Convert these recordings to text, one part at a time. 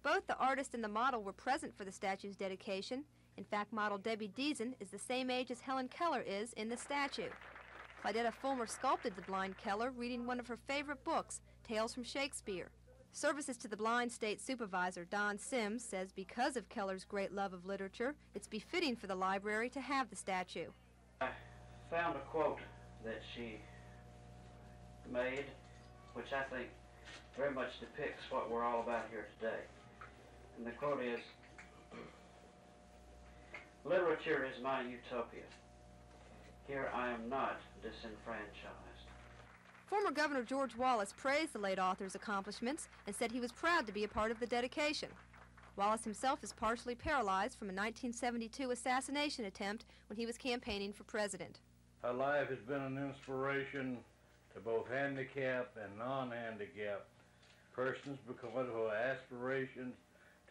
Both the artist and the model were present for the statue's dedication. In fact, model Debbie Deason is the same age as Helen Keller is in the statue. Clydetta Fulmer sculpted the blind Keller, reading one of her favorite books, Tales from Shakespeare. Services to the Blind State Supervisor, Don Sims, says because of Keller's great love of literature, it's befitting for the library to have the statue. I found a quote that she made, which I think very much depicts what we're all about here today. And the quote is, "Literature is my utopia. Here I am not disenfranchised." Former Governor George Wallace praised the late author's accomplishments and said he was proud to be a part of the dedication. Wallace himself is partially paralyzed from a 1972 assassination attempt when he was campaigning for president. Her life has been an inspiration to both handicapped and non-handicapped persons because of her aspirations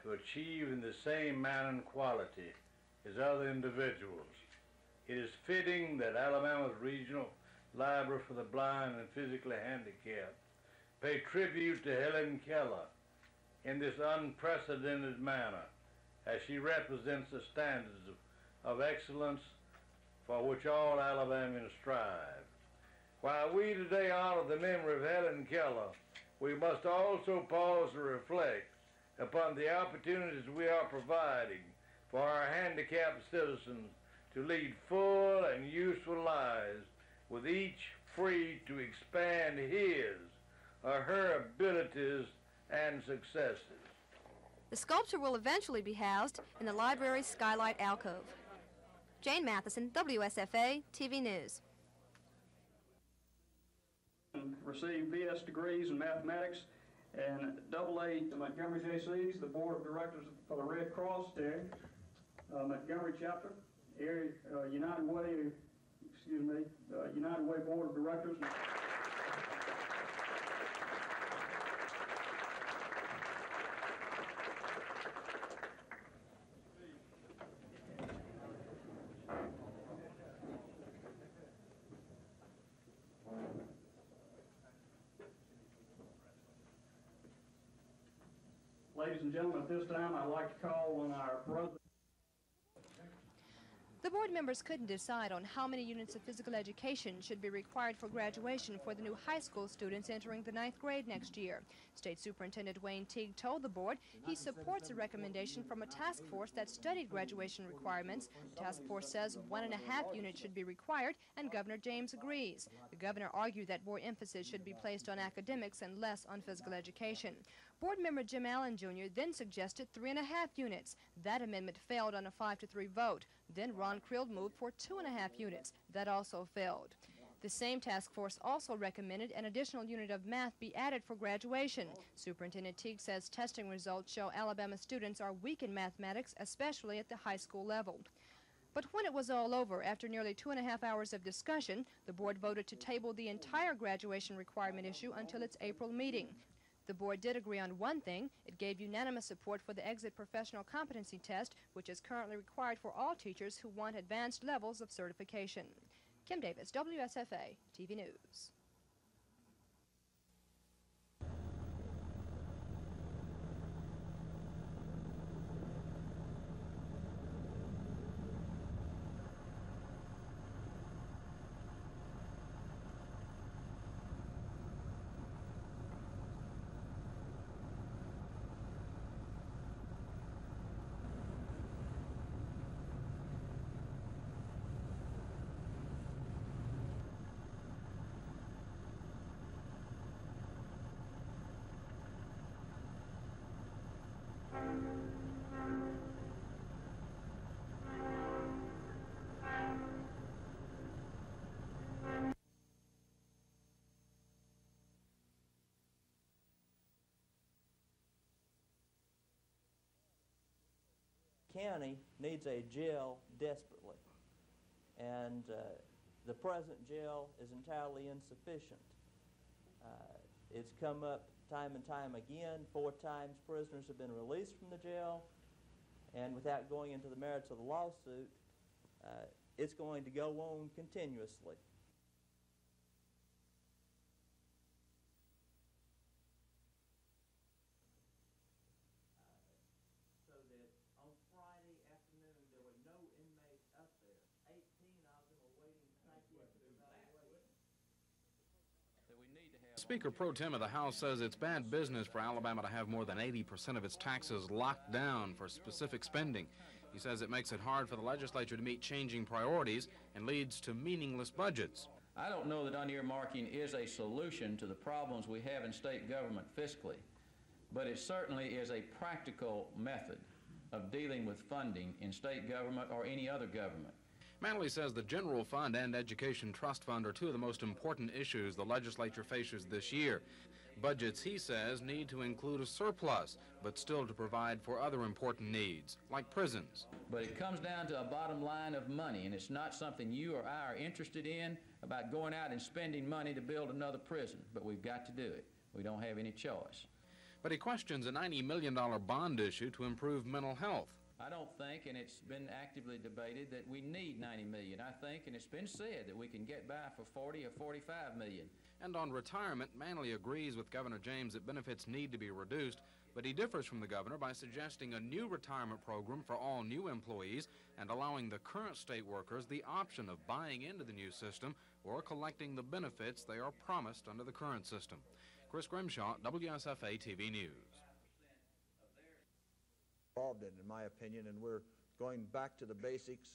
to achieve in the same manner and quality as other individuals. It is fitting that Alabama's Regional Library for the Blind and Physically Handicapped pay tribute to Helen Keller in this unprecedented manner, as she represents the standards of excellence for which all Alabamians strive. While we today honor the memory of Helen Keller, we must also pause to reflect upon the opportunities we are providing for our handicapped citizens to lead full and useful lives, with each free to expand his or her abilities and successes. The sculpture will eventually be housed in the library's skylight alcove. Jane Matheson, WSFA TV News. Received BS degrees in mathematics and AA to Montgomery JC's, the Board of Directors for the Red Cross there, Montgomery chapter, area United Way Board of Directors. Ladies and gentlemen, at this time I'd like to call on our brother. The board members couldn't decide on how many units of physical education should be required for graduation for the new high school students entering the 9th grade next year. State Superintendent Wayne Teague told the board he supports a recommendation from a task force that studied graduation requirements. The task force says 1.5 units should be required, and Governor James agrees. The governor argued that more emphasis should be placed on academics and less on physical education. Board member Jim Allen Jr. then suggested 3.5 units. That amendment failed on a 5-3 vote. Then Ron Krill moved for 2.5 units. That also failed. The same task force also recommended an additional unit of math be added for graduation. Superintendent Teague says testing results show Alabama students are weak in mathematics, especially at the high school level. But when it was all over, after nearly 2.5 hours of discussion, the board voted to table the entire graduation requirement issue until its April meeting. The board did agree on one thing. It gave unanimous support for the exit professional competency test, which is currently required for all teachers who want advanced levels of certification. Kim Davis, WSFA TV News. County needs a jail desperately, and the present jail is entirely insufficient. It's come up time and time again. 4 times prisoners have been released from the jail, and without going into the merits of the lawsuit, it's going to go on continuously. Speaker Pro Tem of the House says it's bad business for Alabama to have more than 80% of its taxes locked down for specific spending. He says it makes it hard for the legislature to meet changing priorities and leads to meaningless budgets. I don't know that unearmarking is a solution to the problems we have in state government fiscally, but it certainly is a practical method of dealing with funding in state government or any other government. Manley says the General Fund and Education Trust Fund are two of the most important issues the legislature faces this year. Budgets, he says, need to include a surplus, but still to provide for other important needs, like prisons. But it comes down to a bottom line of money, and it's not something you or I are interested in, about going out and spending money to build another prison, but we've got to do it. We don't have any choice. But he questions a $90 million bond issue to improve mental health. I don't think, and it's been actively debated, that we need $90 million. I think, and it's been said, that we can get by for $40 or $45 million. And on retirement, Manley agrees with Governor James that benefits need to be reduced, but he differs from the governor by suggesting a new retirement program for all new employees and allowing the current state workers the option of buying into the new system or collecting the benefits they are promised under the current system. Chris Grimshaw, WSFA TV News. Involved in my opinion, and we're going back to the basics.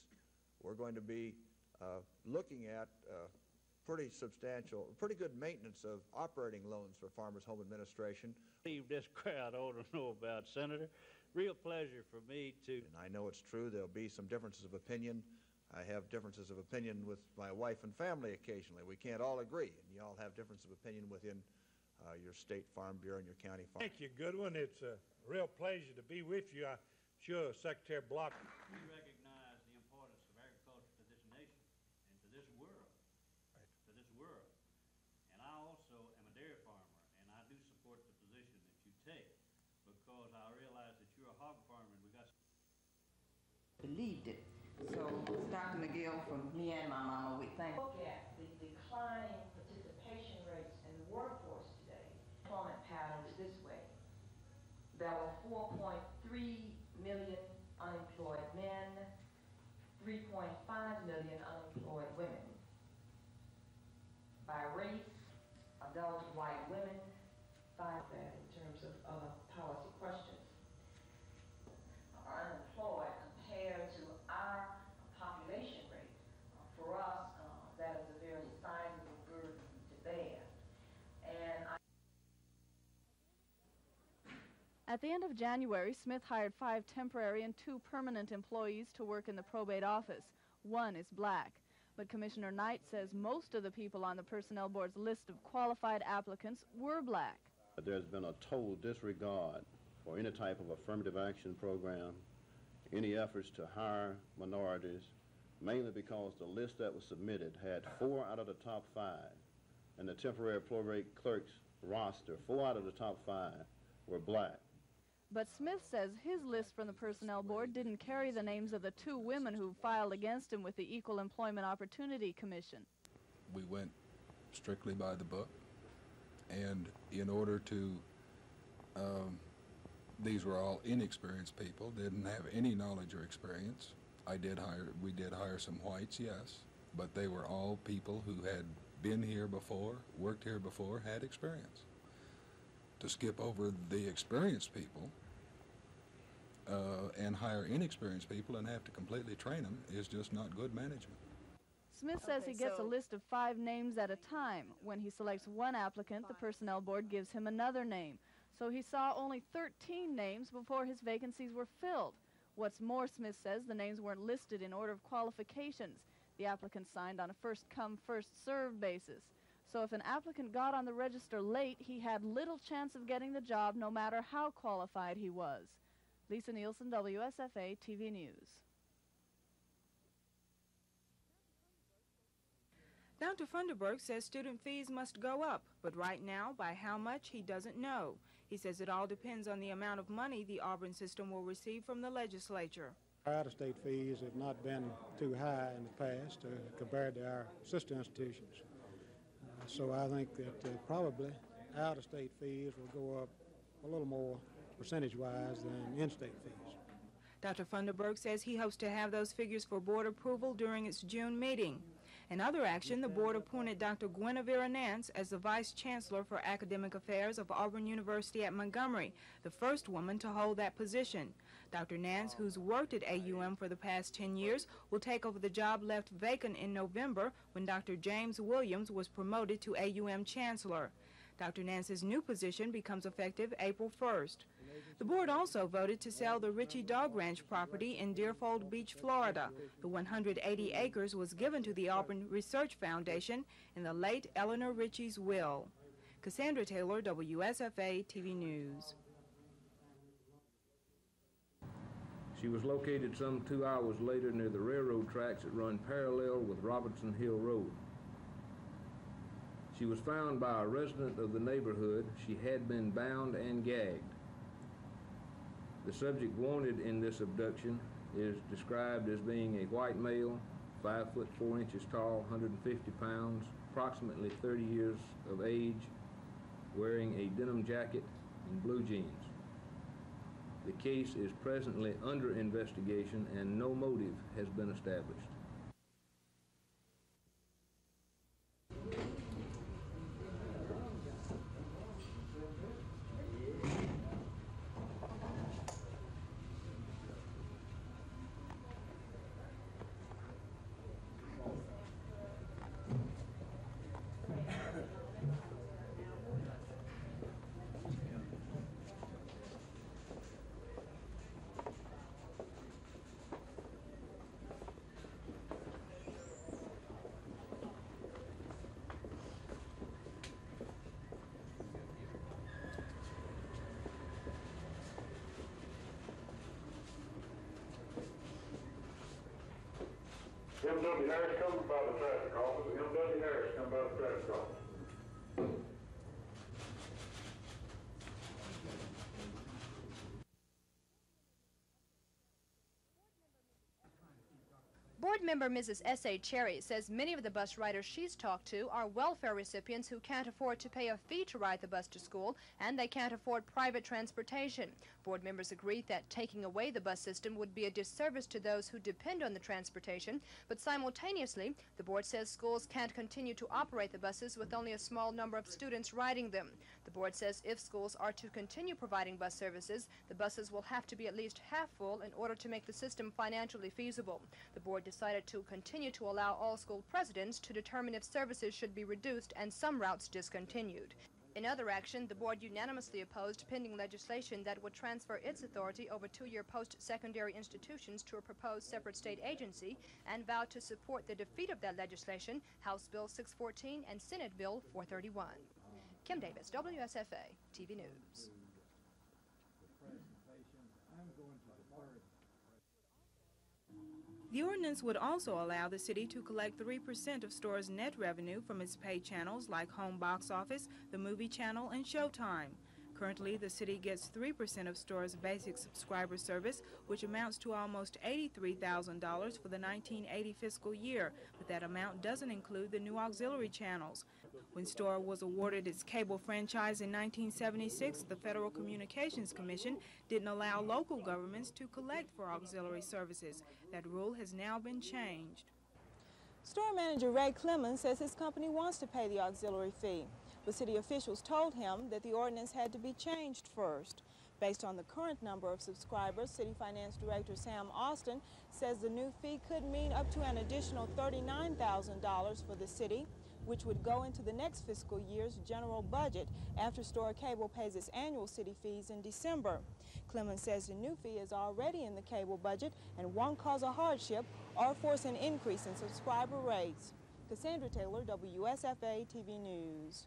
We're going to be looking at pretty good maintenance of operating loans for Farmers Home Administration. This crowd ought to know about, Senator. Real pleasure for me to. And I know it's true there'll be some differences of opinion. I have differences of opinion with my wife and family occasionally. We can't all agree, and you all have differences of opinion within your state farm bureau and your county farm. Thank you, Goodwin. It's a real pleasure to be with you. I'm sure Secretary Block. We recognize the importance of agriculture to this nation and to this world. And I also am a dairy farmer, and I do support the position that you take because I realize that you're a hog farmer and we got. Believed it. So, Dr. McGill, from me and my mama, we thank. Look at the declining participation rates in the workforce today. Employment patterns this way. There were 4.3 million unemployed men, 3.5 million unemployed women. By race, adult white women, find that in terms of other policy questions. Are unemployed compared to our population rate. For us, that is a very sizable burden to bear. And At the end of January, Smith hired 5 temporary and 2 permanent employees to work in the probate office. 1 is black. But Commissioner Knight says most of the people on the Personnel Board's list of qualified applicants were black. There's been a total disregard for any type of affirmative action program, any efforts to hire minorities, mainly because the list that was submitted had 4 out of the top 5. And the temporary probate clerk's roster, 4 out of the top 5 were black. But Smith says his list from the Personnel Board didn't carry the names of the 2 women who filed against him with the Equal Employment Opportunity Commission. We went strictly by the book, and in order to, these were all inexperienced people, didn't have any knowledge or experience. We did hire some whites, yes, but they were all people who had been here before, worked here before, had experience. To skip over the experienced people and hire inexperienced people and have to completely train them is just not good management. Smith says he gets a list of 5 names at a time. When he selects one applicant, the Personnel Board gives him another name. So he saw only 13 names before his vacancies were filled. What's more, Smith says the names weren't listed in order of qualifications. The applicants signed on a first-come, first-served basis. So if an applicant got on the register late, he had little chance of getting the job no matter how qualified he was. Lisa Nielsen, WSFA TV News. Dr. Funderburg says student fees must go up, but right now, by how much, he doesn't know. He says it all depends on the amount of money the Auburn system will receive from the legislature. Our out-of-state fees have not been too high in the past compared to our sister institutions. So I think that probably out-of-state fees will go up a little more percentage-wise than in-state fees. Dr. Funderburg says he hopes to have those figures for board approval during its June meeting. In other action, the board appointed Dr. Guinevere Nance as the Vice Chancellor for Academic Affairs of Auburn University at Montgomery, the first woman to hold that position. Dr. Nance, who's worked at AUM for the past 10 years, will take over the job left vacant in November when Dr. James Williams was promoted to AUM Chancellor. Dr. Nance's new position becomes effective April 1st. The board also voted to sell the Ritchie Dog Ranch property in Deerfold Beach, Florida. The 180 acres was given to the Auburn Research Foundation in the late Eleanor Ritchie's will. Cassandra Taylor, WSFA TV News. She was located some 2 hours later near the railroad tracks that run parallel with Robinson Hill Road. She was found by a resident of the neighborhood. She had been bound and gagged. The subject wanted in this abduction is described as being a white male, 5 foot 4 inches tall, 150 pounds, approximately 30 years of age, wearing a denim jacket and blue jeans. The case is presently under investigation and no motive has been established. M.W. Harris, come by the traffic office. M.W. Harris, come by the traffic office. Board member Mrs. S.A. Cherry says many of the bus riders she's talked to are welfare recipients who can't afford to pay a fee to ride the bus to school, and they can't afford private transportation. Board members agreed that taking away the bus system would be a disservice to those who depend on the transportation, but simultaneously, the board says schools can't continue to operate the buses with only a small number of students riding them. The board says if schools are to continue providing bus services, the buses will have to be at least half full in order to make the system financially feasible. The board decided to continue to allow all school presidents to determine if services should be reduced and some routes discontinued. In other action, the board unanimously opposed pending legislation that would transfer its authority over two-year post-secondary institutions to a proposed separate state agency and vowed to support the defeat of that legislation, House Bill 614 and Senate Bill 431. Kim Davis, WSFA TV News. The ordinance would also allow the city to collect 3% of stores' net revenue from its pay channels like Home Box Office, the Movie Channel, and Showtime. Currently, the city gets 3% of stores' basic subscriber service, which amounts to almost $83,000 for the 1980 fiscal year, but that amount doesn't include the new auxiliary channels. When STORE was awarded its cable franchise in 1976, the Federal Communications Commission didn't allow local governments to collect for auxiliary services. That rule has now been changed. Store manager Ray Clemens says his company wants to pay the auxiliary fee, but city officials told him that the ordinance had to be changed first. Based on the current number of subscribers, City Finance Director Sam Austin says the new fee could mean up to an additional $39,000 for the city, which would go into the next fiscal year's general budget after Store Cable pays its annual city fees in December. Clemens says the new fee is already in the cable budget and won't cause a hardship or force an increase in subscriber rates. Cassandra Taylor, WSFA TV News.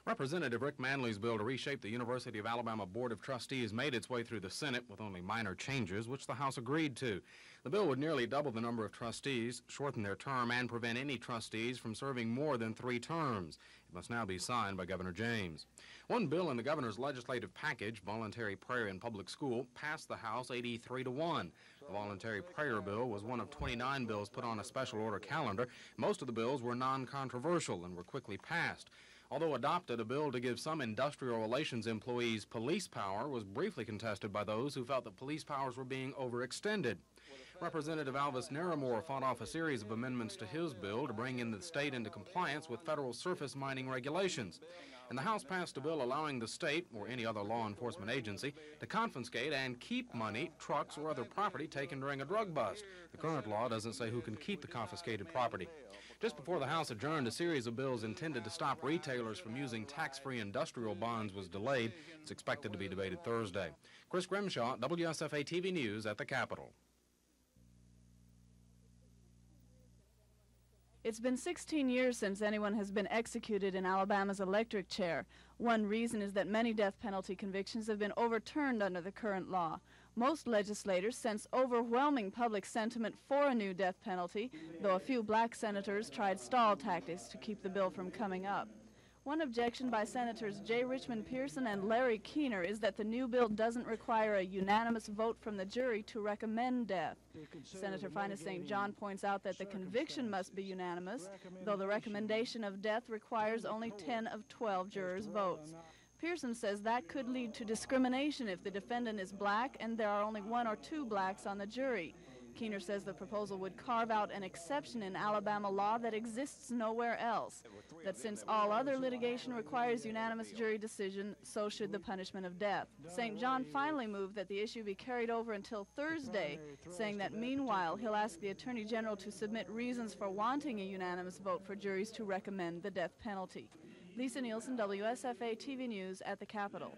Representative Rick Manley's bill to reshape the University of Alabama Board of Trustees made its way through the Senate with only minor changes, which the House agreed to. The bill would nearly double the number of trustees, shorten their term, and prevent any trustees from serving more than 3 terms. It must now be signed by Governor James. One bill in the governor's legislative package, voluntary prayer in public school, passed the House 83-1. The voluntary prayer bill was one of 29 bills put on a special order calendar. Most of the bills were non-controversial and were quickly passed. Although adopted, a bill to give some industrial relations employees police power was briefly contested by those who felt that police powers were being overextended. Representative Alvis Naramore fought off a series of amendments to his bill to bring in the state into compliance with federal surface mining regulations. And the House passed a bill allowing the state, or any other law enforcement agency, to confiscate and keep money, trucks, or other property taken during a drug bust. The current law doesn't say who can keep the confiscated property. Just before the House adjourned, a series of bills intended to stop retailers from using tax-free industrial bonds was delayed. It's expected to be debated Thursday. Chris Grimshaw, WSFA TV News at the Capitol. It's been 16 years since anyone has been executed in Alabama's electric chair. One reason is that many death penalty convictions have been overturned under the current law. Most legislators sense overwhelming public sentiment for a new death penalty, though a few black senators tried stall tactics to keep the bill from coming up. One objection by Senators J. Richmond Pearson and Larry Keener is that the new bill doesn't require a unanimous vote from the jury to recommend death. Senator Finus St. John points out that the conviction must be unanimous, though the recommendation of death requires only 10 of 12 jurors' votes. Pearson says that could lead to discrimination if the defendant is black and there are only 1 or 2 blacks on the jury. Keener says the proposal would carve out an exception in Alabama law that exists nowhere else, that since all other litigation requires unanimous jury decision, so should the punishment of death. St. John finally moved that the issue be carried over until Thursday, saying that meanwhile he'll ask the Attorney General to submit reasons for wanting a unanimous vote for juries to recommend the death penalty. Lisa Nielsen, WSFA TV News at the Capitol.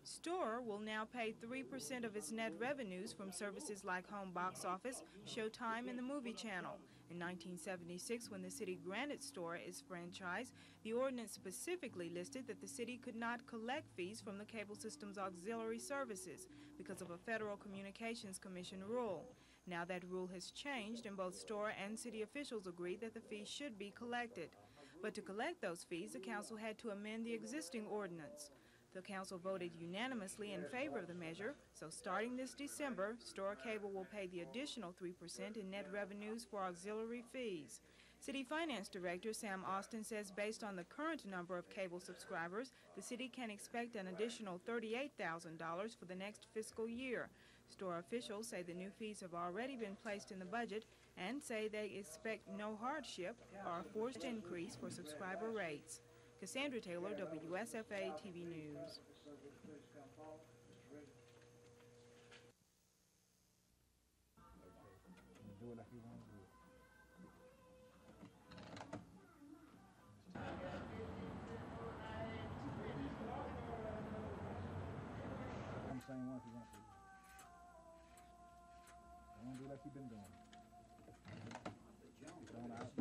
Storer will now pay 3% of its net revenues from services like home box office, Showtime, and the Movie Channel. In 1976, when the city granted Storer its franchise, the ordinance specifically listed that the city could not collect fees from the cable system's auxiliary services because of a Federal Communications Commission rule. Now that rule has changed, and both Storer and city officials agree that the fees should be collected. But to collect those fees, the council had to amend the existing ordinance. The council voted unanimously in favor of the measure, so starting this December, Storer Cable will pay the additional 3% in net revenues for auxiliary fees. City Finance Director Sam Austin says based on the current number of cable subscribers, the city can expect an additional $38,000 for the next fiscal year. Storer officials say the new fees have already been placed in the budget and say they expect no hardship or a forced increase for subscriber rates. Cassandra Taylor, WSFA TV News. I'm saying one if you want to. Don't do like you've been doing. Going out.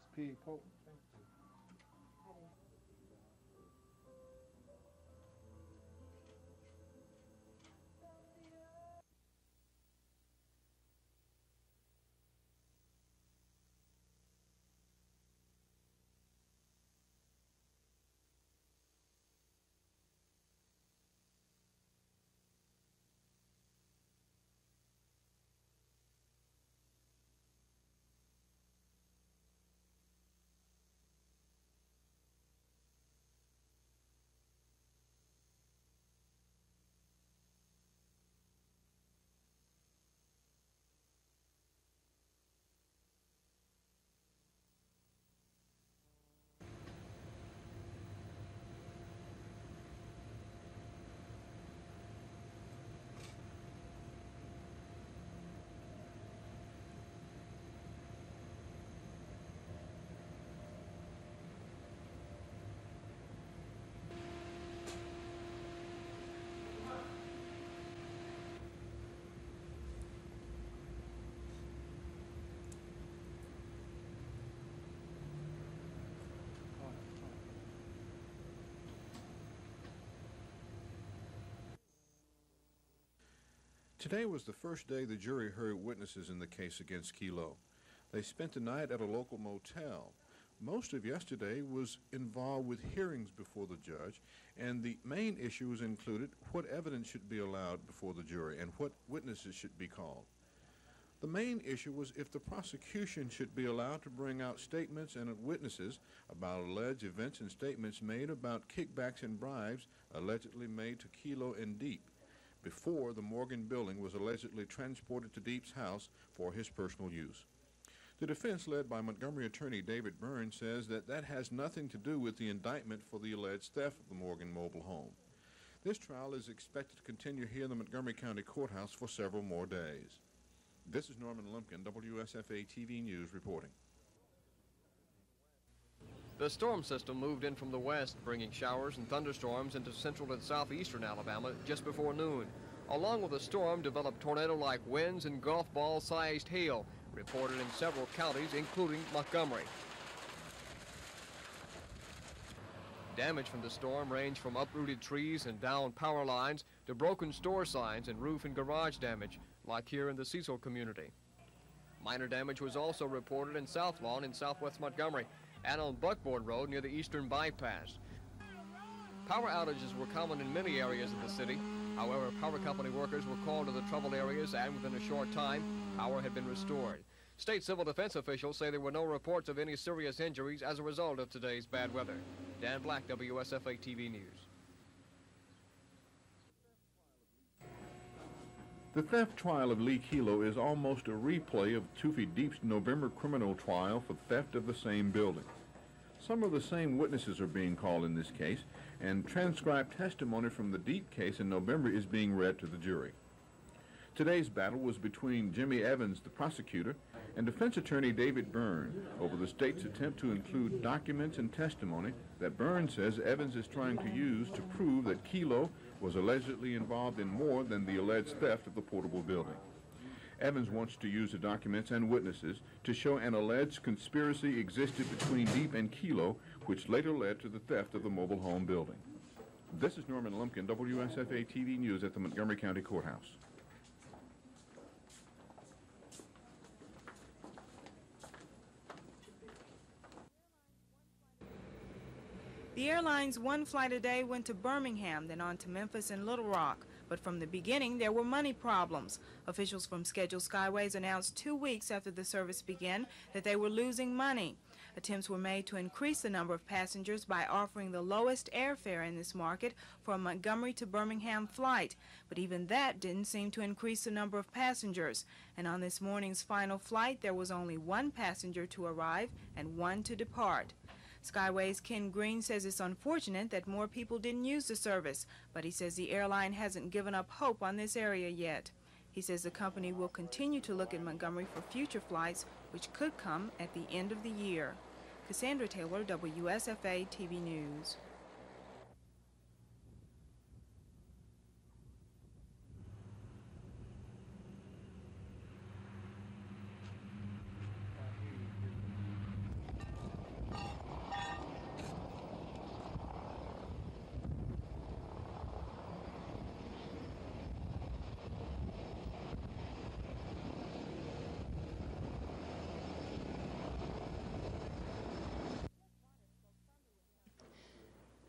It's pig pork. Today was the first day the jury heard witnesses in the case against Kelo. They spent the night at a local motel. Most of yesterday was involved with hearings before the judge, and the main issues included what evidence should be allowed before the jury and what witnesses should be called. The main issue was if the prosecution should be allowed to bring out statements and witnesses about alleged events and statements made about kickbacks and bribes allegedly made to Kelo and Deep before the Morgan building was allegedly transported to Deep's house for his personal use. The defense, led by Montgomery attorney David Byrne, says that that has nothing to do with the indictment for the alleged theft of the Morgan mobile home. This trial is expected to continue here in the Montgomery County Courthouse for several more days. This is Norman Lumpkin, WSFA TV News, reporting. The storm system moved in from the west, bringing showers and thunderstorms into central and southeastern Alabama just before noon. Along with the storm developed tornado-like winds and golf ball-sized hail, reported in several counties, including Montgomery. Damage from the storm ranged from uprooted trees and downed power lines to broken store signs and roof and garage damage, like here in the Cecil community. Minor damage was also reported in South Lawn in southwest Montgomery and on Buckboard Road near the eastern bypass. Power outages were common in many areas of the city. However, power company workers were called to the troubled areas, and within a short time, power had been restored. State civil defense officials say there were no reports of any serious injuries as a result of today's bad weather. Dan Black, WSFA TV News. The theft trial of Lee Kelo is almost a replay of Tuffy Deep's November criminal trial for theft of the same building. Some of the same witnesses are being called in this case, and transcribed testimony from the Deep case in November is being read to the jury. Today's battle was between Jimmy Evans, the prosecutor, and defense attorney David Byrne over the state's attempt to include documents and testimony that Byrne says Evans is trying to use to prove that Kelo was allegedly involved in more than the alleged theft of the portable building. Evans wants to use the documents and witnesses to show an alleged conspiracy existed between Deep and Kelo, which later led to the theft of the mobile home building. This is Norman Lumpkin, WSFA TV News at the Montgomery County Courthouse. The airline's one flight a day went to Birmingham, then on to Memphis and Little Rock. But from the beginning, there were money problems. Officials from Scheduled Skyways announced 2 weeks after the service began that they were losing money. Attempts were made to increase the number of passengers by offering the lowest airfare in this market for a Montgomery to Birmingham flight. But even that didn't seem to increase the number of passengers. And on this morning's final flight, there was only one passenger to arrive and one to depart. Skyways' Ken Green says it's unfortunate that more people didn't use the service, but he says the airline hasn't given up hope on this area yet. He says the company will continue to look at Montgomery for future flights, which could come at the end of the year. Cassandra Taylor, WSFA TV News.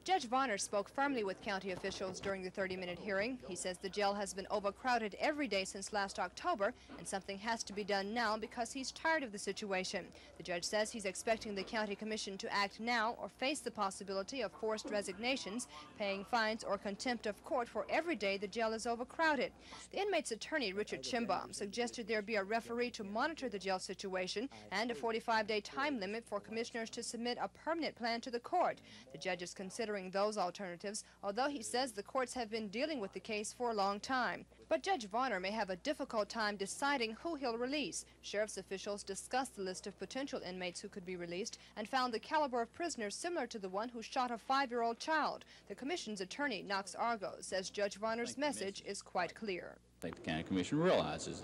Judge Varner spoke firmly with county officials during the 30-minute hearing. He says the jail has been overcrowded every day since last October, and something has to be done now because he's tired of the situation. The judge says he's expecting the county commission to act now or face the possibility of forced resignations, paying fines, or contempt of court for every day the jail is overcrowded. The inmate's attorney, Richard Chimbaum, suggested there be a referee to monitor the jail situation and a 45-day time limit for commissioners to submit a permanent plan to the court. The judge is considering those alternatives, although he says the courts have been dealing with the case for a long time. But Judge Varner may have a difficult time deciding who he'll release. Sheriff's officials discussed the list of potential inmates who could be released and found the caliber of prisoners similar to the one who shot a 5-year-old child. The commission's attorney, Knox Argo, says Judge Varner's message is quite clear. I think the county commission realizes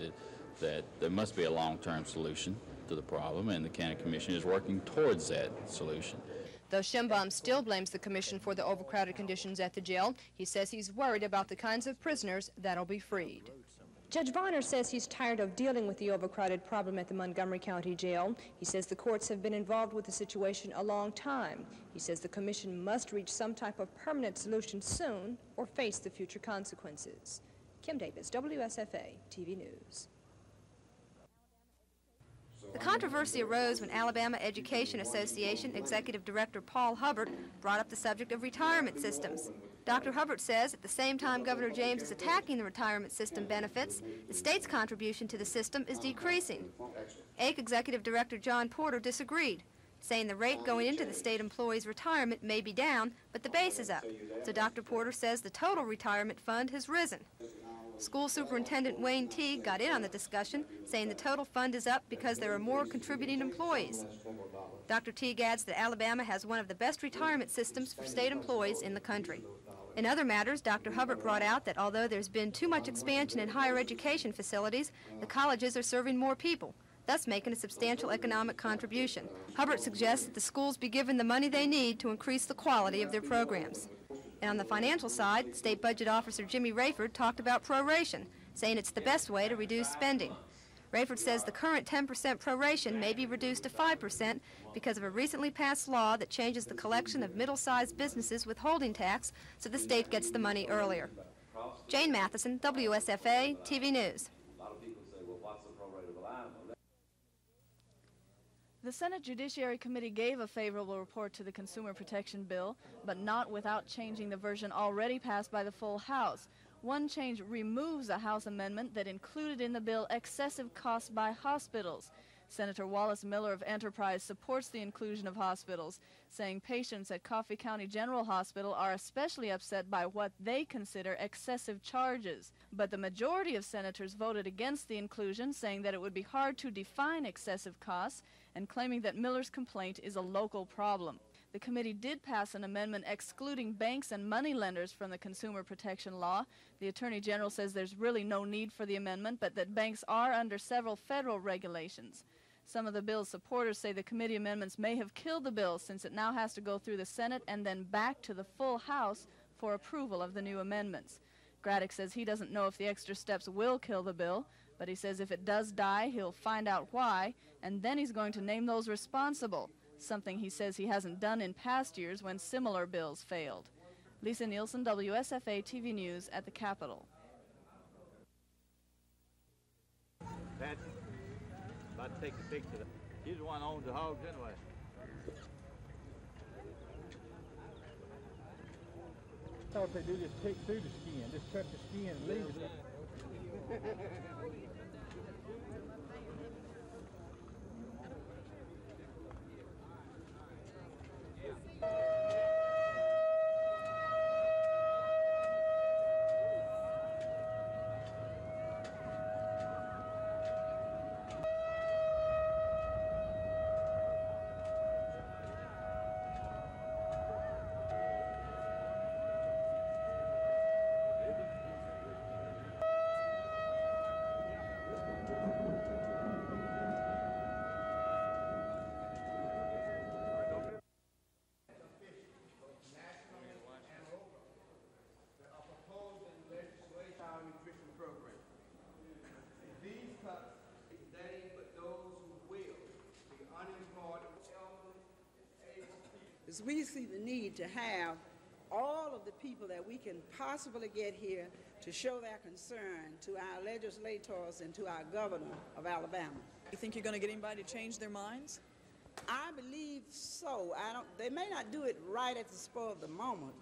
that there must be a long-term solution to the problem, and the county commission is working towards that solution. Though Chimbaum still blames the commission for the overcrowded conditions at the jail, he says he's worried about the kinds of prisoners that'll be freed. Judge Varner says he's tired of dealing with the overcrowded problem at the Montgomery County Jail. He says the courts have been involved with the situation a long time. He says the commission must reach some type of permanent solution soon or face the future consequences. Kim Davis, WSFA TV News. The controversy arose when Alabama Education Association Executive Director Paul Hubbard brought up the subject of retirement systems. Dr. Hubbard says at the same time Governor James is attacking the retirement system benefits, the state's contribution to the system is decreasing. AIC Executive Director John Porter disagreed, saying the rate going into the state employees' retirement may be down, but the base is up. So Dr. Porter says the total retirement fund has risen. School Superintendent Wayne Teague got in on the discussion, saying the total fund is up because there are more contributing employees. Dr. Teague adds that Alabama has one of the best retirement systems for state employees in the country. In other matters, Dr. Hubbard brought out that although there's been too much expansion in higher education facilities, the colleges are serving more people, thus making a substantial economic contribution. Hubbard suggests that the schools be given the money they need to increase the quality of their programs. And on the financial side, State Budget Officer Jimmy Rayford talked about proration, saying it's the best way to reduce spending. Rayford says the current 10% proration may be reduced to 5% because of a recently passed law that changes the collection of middle-sized businesses withholding tax so the state gets the money earlier. Jane Matheson, WSFA, TV News. The Senate Judiciary Committee gave a favorable report to the Consumer Protection Bill, but not without changing the version already passed by the full House. One change removes a House amendment that included in the bill excessive costs by hospitals. Senator Wallace Miller of Enterprise supports the inclusion of hospitals, saying patients at Coffee County General Hospital are especially upset by what they consider excessive charges. But the majority of senators voted against the inclusion, saying that it would be hard to define excessive costs and claiming that Miller's complaint is a local problem. The committee did pass an amendment excluding banks and moneylenders from the consumer protection law. The Attorney General says there's really no need for the amendment, but that banks are under several federal regulations. Some of the bill's supporters say the committee amendments may have killed the bill since it now has to go through the Senate and then back to the full House for approval of the new amendments. Graddick says he doesn't know if the extra steps will kill the bill, but he says if it does die, he'll find out why, and then he's going to name those responsible, something he says he hasn't done in past years when similar bills failed. Lisa Nielsen, WSFA TV News at the Capitol. Pat, about to take the picture. He's the one who owns the hogs anyway. That's what they do, just pick through the skin, just cut the skin and leave it. We see the need to have all of the people that we can possibly get here to show their concern to our legislators and to our governor of Alabama. You think you're going to get anybody to change their minds? I believe so. They may not do it right at the spur of the moment,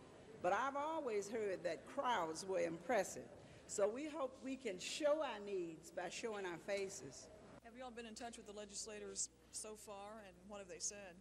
but I've always heard that crowds were impressive. So we hope we can show our needs by showing our faces. Have you all been in touch with the legislators so far, and what have they said?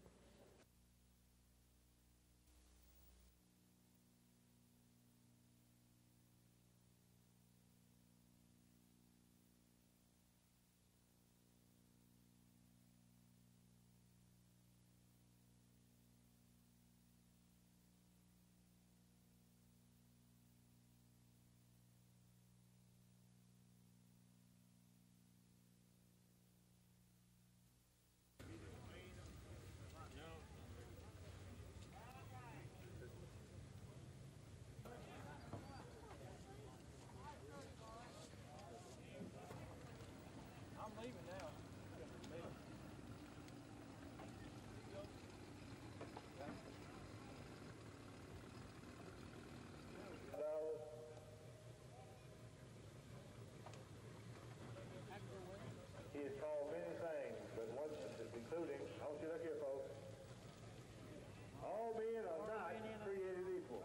All men are not created equal.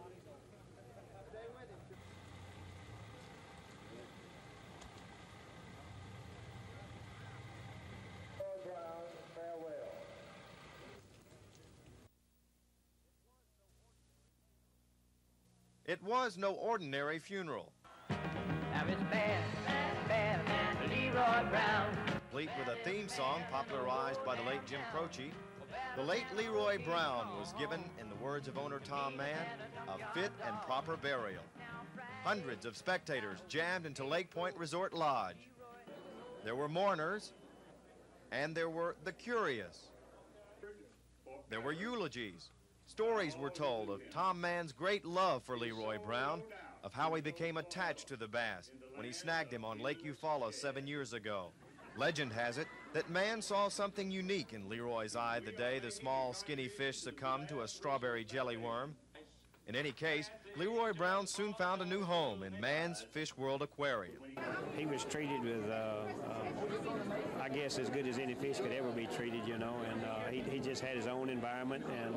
Brown, farewell. It was no ordinary funeral. Now it's bad, bad, bad, Leroy Brown. Complete with a theme song popularized by the late Jim Croce, the late Leroy Brown was given, in the words of owner Tom Mann, a fit and proper burial. Hundreds of spectators jammed into Lake Point Resort Lodge. There were mourners, and there were the curious. There were eulogies. Stories were told of Tom Mann's great love for Leroy Brown, of how he became attached to the bass when he snagged him on Lake Eufaula 7 years ago. Legend has it that Mann saw something unique in Leroy's eye the day the small, skinny fish succumbed to a strawberry jelly worm. In any case, Leroy Brown soon found a new home in Mann's Fish World Aquarium. He was treated with, I guess, as good as any fish could ever be treated, you know, and he just had his own environment, and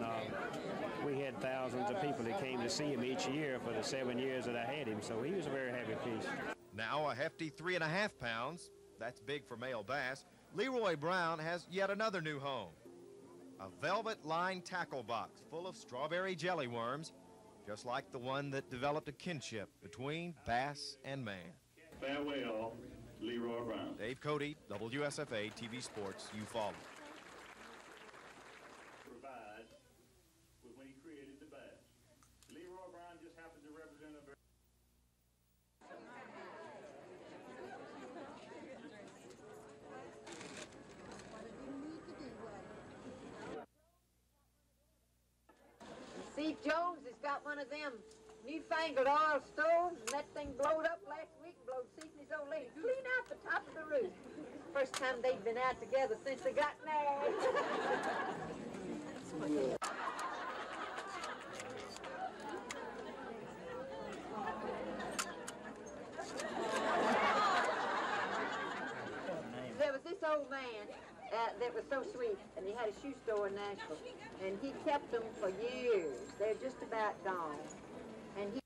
we had thousands of people that came to see him each year for the 7 years that I had him, so he was a very happy fish. Now a hefty 3.5 pounds, that's big for male bass, Leroy Brown has yet another new home. A velvet-lined tackle box full of strawberry jelly worms, just like the one that developed a kinship between bass and man. Farewell, Leroy Brown. Dave Cody, WSFA TV Sports, Eufaula. Provides with when he created the bass. Leroy Brown just happened to represent a very... Steve Jones has got one of them newfangled oil stoves, and that thing blowed up last week, blowed Steve and his old lady clean out the top of the roof. First time they'd been out together since they got married. There was this old man that was so sweet, and he had a shoe store in Nashville, and he kept them for years. They're just about gone. And he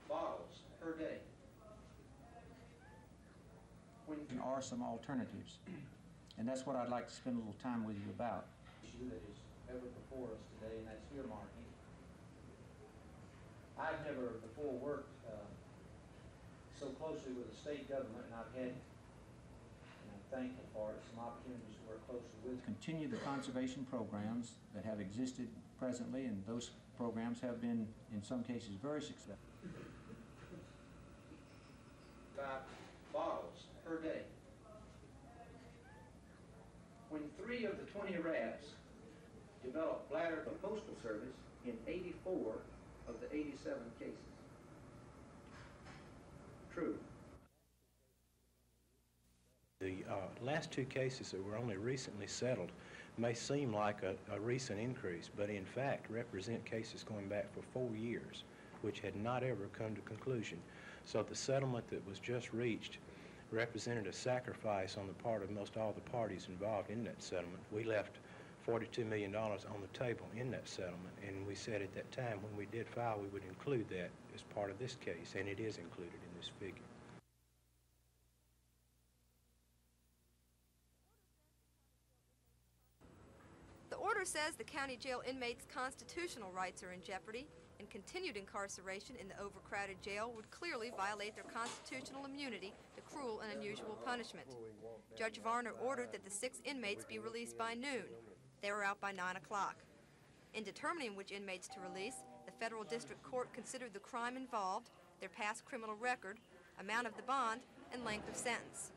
bottles per day. There are some alternatives, and that's what I'd like to spend a little time with you about. Issue that is ever before us today, and that's earmarking. I've never before worked so closely with the state government, and I've had, and I'm thankful for it, some opportunities to work closely with. Continue the conservation programs that have existed presently, and those programs have been, in some cases, very successful. About bottles per day. When 3 of the 20 rats developed bladder of the Postal Service in 84 of the 87 cases. True. The last 2 cases that were only recently settled may seem like a recent increase, but in fact represent cases going back for 4 years, which had not ever come to conclusion. So the settlement that was just reached represented a sacrifice on the part of most all the parties involved in that settlement. We left $42 million on the table in that settlement, and we said at that time when we did file we would include that as part of this case, and it is included in this figure. The order says the county jail inmates' constitutional rights are in jeopardy, and continued incarceration in the overcrowded jail would clearly violate their constitutional immunity to cruel and unusual punishment. Judge Varner ordered that the 6 inmates be released by noon. They were out by 9 o'clock. In determining which inmates to release, the federal district court considered the crime involved, their past criminal record, amount of the bond, and length of sentence.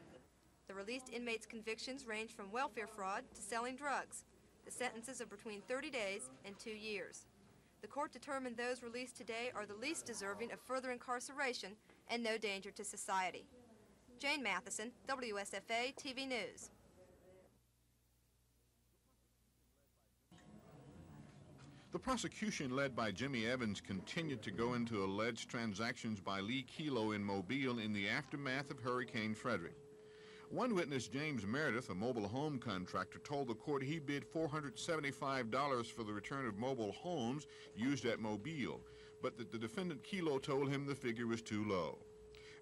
The released inmates' convictions range from welfare fraud to selling drugs. The sentences are between 30 days and 2 years. The court determined those released today are the least deserving of further incarceration and no danger to society. Jane Matheson, WSFA TV News. The prosecution led by Jimmy Evans continued to go into alleged transactions by Lee Kelo in Mobile in the aftermath of Hurricane Frederick. One witness, James Meredith, a mobile home contractor, told the court he bid $475 for the return of mobile homes used at Mobile, but that the defendant Kelo told him the figure was too low.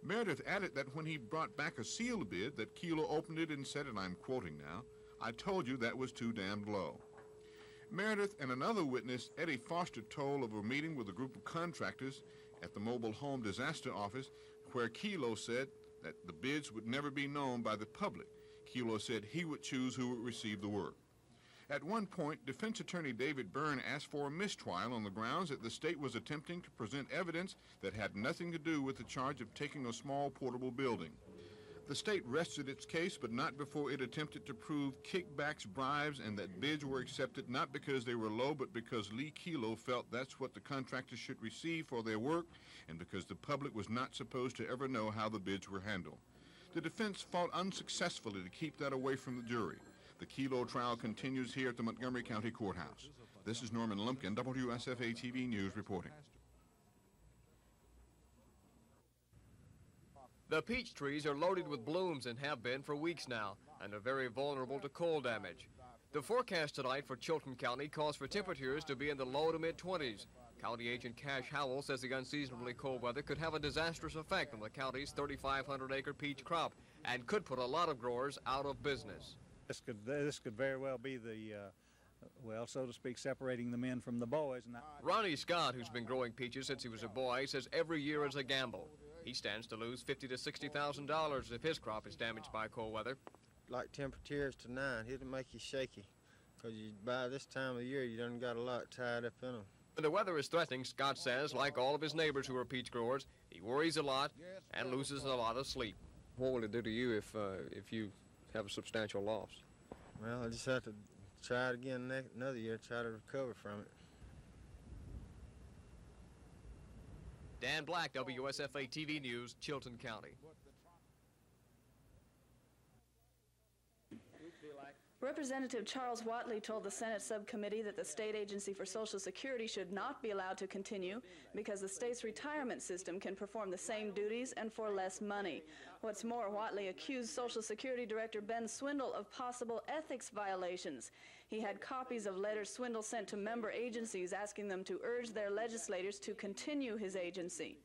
Meredith added that when he brought back a sealed bid, that Kelo opened it and said, and I'm quoting now, "I told you that was too damned low." Meredith and another witness, Eddie Foster, told of a meeting with a group of contractors at the mobile home disaster office where Kelo said that the bids would never be known by the public. Kelo said he would choose who would receive the work. At one point, defense attorney David Byrne asked for a mistrial on the grounds that the state was attempting to present evidence that had nothing to do with the charge of taking a small portable building. The state rested its case, but not before it attempted to prove kickbacks, bribes, and that bids were accepted not because they were low, but because Lee Kelo felt that's what the contractors should receive for their work, and because the public was not supposed to ever know how the bids were handled. The defense fought unsuccessfully to keep that away from the jury. The Kelo trial continues here at the Montgomery County Courthouse. This is Norman Lumpkin, WSFA TV News reporting. The peach trees are loaded with blooms and have been for weeks now, and are very vulnerable to cold damage. The forecast tonight for Chilton County calls for temperatures to be in the low to mid-20s. County Agent Cash Howell says the unseasonably cold weather could have a disastrous effect on the county's 3,500-acre peach crop and could put a lot of growers out of business. This could very well be the, well, so to speak, separating the men from the boys. Ronnie Scott, who's been growing peaches since he was a boy, says every year is a gamble. He stands to lose $50,000 to $60,000 if his crop is damaged by cold weather. Like temperatures tonight, it'll make you shaky, because by this time of year you done got a lot tied up in them. When the weather is threatening, Scott says, like all of his neighbors who are peach growers, he worries a lot and loses a lot of sleep. What will it do to you if you have a substantial loss? Well, I just have to try it again another year, try to recover from it. Dan Black, WSFA TV News, Chilton County. Representative Charles Whatley told the Senate subcommittee that the state agency for Social Security should not be allowed to continue because the state's retirement system can perform the same duties and for less money. What's more, Whatley accused Social Security Director Ben Swindle of possible ethics violations. He had copies of letters Swindle sent to member agencies asking them to urge their legislators to continue his agency.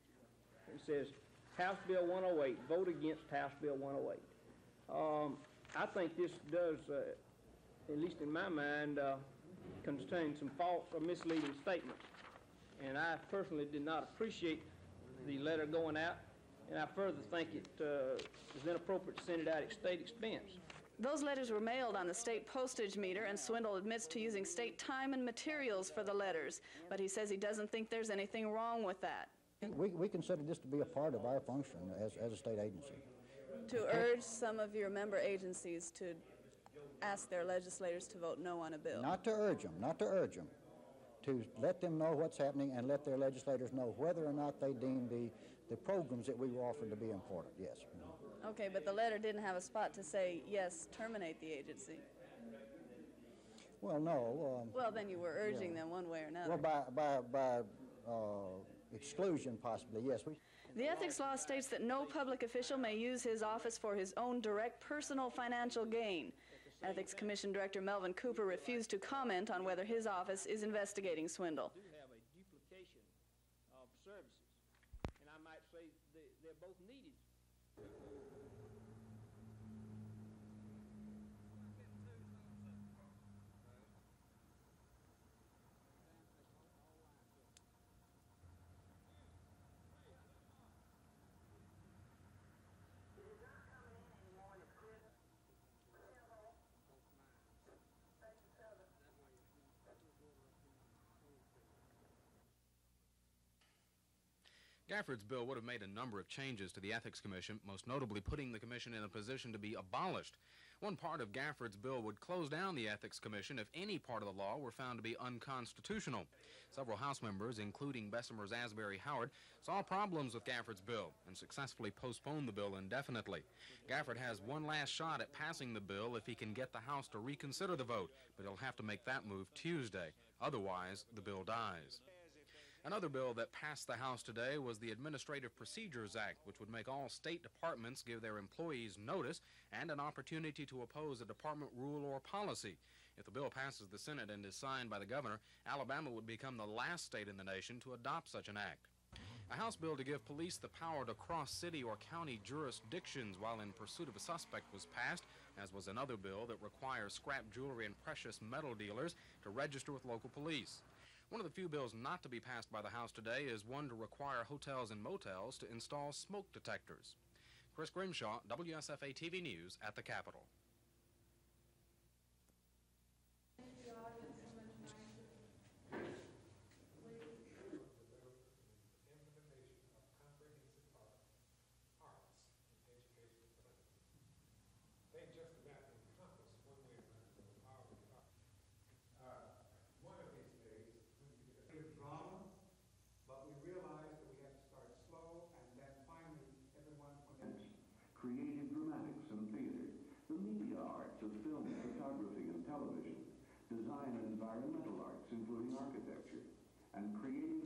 It says, House Bill 108, vote against House Bill 108. I think this does, at least in my mind, contain some false or misleading statements. And I personally did not appreciate the letter going out, and I further think it is inappropriate to send it out at state expense. Those letters were mailed on the state postage meter, and Swindle admits to using state time and materials for the letters, but he says he doesn't think there's anything wrong with that. We consider this to be a part of our function as a state agency. To urge some of your member agencies to ask their legislators to vote no on a bill. Not to urge them, to let them know what's happening and let their legislators know whether or not they deem the programs that we were offering to be important, yes. Okay, but the letter didn't have a spot to say, yes, terminate the agency. Well, no. Well, then you were urging them one way or another. Well, by exclusion, possibly, yes. The ethics law states that no public official may use his office for his own direct personal financial gain. Ethics Commission Director Melvin Cooper refused to comment on whether his office is investigating Swindle. We do have a duplication of services, and I might say they're both needed. Gafford's bill would have made a number of changes to the Ethics Commission, most notably putting the commission in a position to be abolished. One part of Gafford's bill would close down the Ethics Commission if any part of the law were found to be unconstitutional. Several House members, including Bessemer's Asbury Howard, saw problems with Gafford's bill and successfully postponed the bill indefinitely. Gafford has one last shot at passing the bill if he can get the House to reconsider the vote, but he'll have to make that move Tuesday. Otherwise, the bill dies. Another bill that passed the House today was the Administrative Procedures Act, which would make all state departments give their employees notice and an opportunity to oppose a department rule or policy. If the bill passes the Senate and is signed by the governor, Alabama would become the last state in the nation to adopt such an act. A House bill to give police the power to cross city or county jurisdictions while in pursuit of a suspect was passed, as was another bill that requires scrap jewelry and precious metal dealers to register with local police. One of the few bills not to be passed by the House today is one to require hotels and motels to install smoke detectors. Chris Grimshaw, WSFA TV News at the Capitol. Creative dramatics and theater, the media arts of film, photography, and television, design and environmental arts, including architecture, and creative...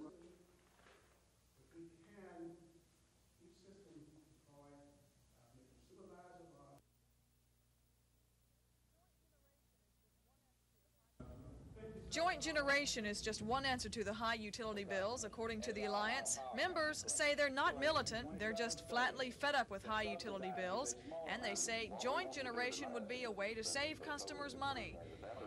We can, each system provide supervisor of Joint generation is just one answer to the high utility bills, according to the Alliance. Members say they're not militant, they're just flatly fed up with high utility bills, and they say joint generation would be a way to save customers money.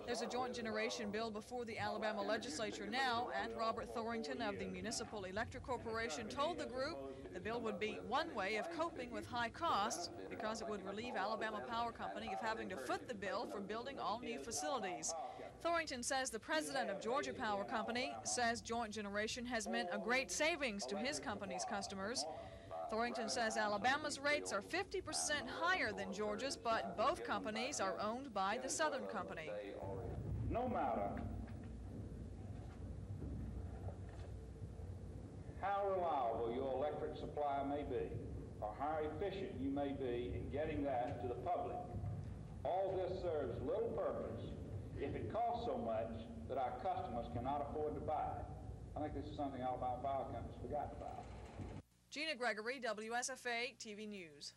There's a joint generation bill before the Alabama legislature now, and Robert Thorington of the Municipal Electric Corporation told the group the bill would be one way of coping with high costs because it would relieve Alabama Power Company of having to foot the bill for building all new facilities. Thorington says the president of Georgia Power Company says joint generation has meant a great savings to his company's customers. Thorington says Alabama's rates are 50% higher than Georgia's, but both companies are owned by the Southern Company. No matter how reliable your electric supply may be, or how efficient you may be in getting that to the public, all this serves little purpose if it costs so much that our customers cannot afford to buy it. I think this is something Alabama Power Company's forgotten about. Gina Gregory, WSFA TV News.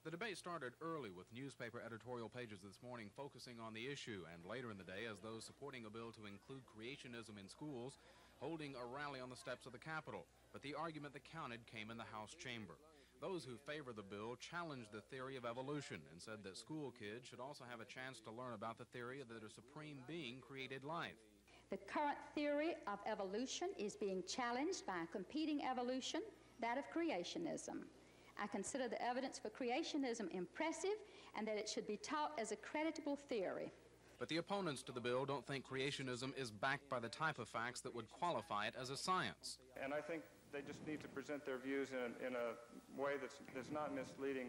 The debate started early with newspaper editorial pages this morning focusing on the issue, and later in the day as those supporting a bill to include creationism in schools holding a rally on the steps of the Capitol. But the argument that counted came in the House chamber. Those who favor the bill challenged the theory of evolution and said that school kids should also have a chance to learn about the theory that a supreme being created life. The current theory of evolution is being challenged by a competing evolution, that of creationism. I consider the evidence for creationism impressive and that it should be taught as a creditable theory. But the opponents to the bill don't think creationism is backed by the type of facts that would qualify it as a science. And I think they just need to present their views in a way that's not misleading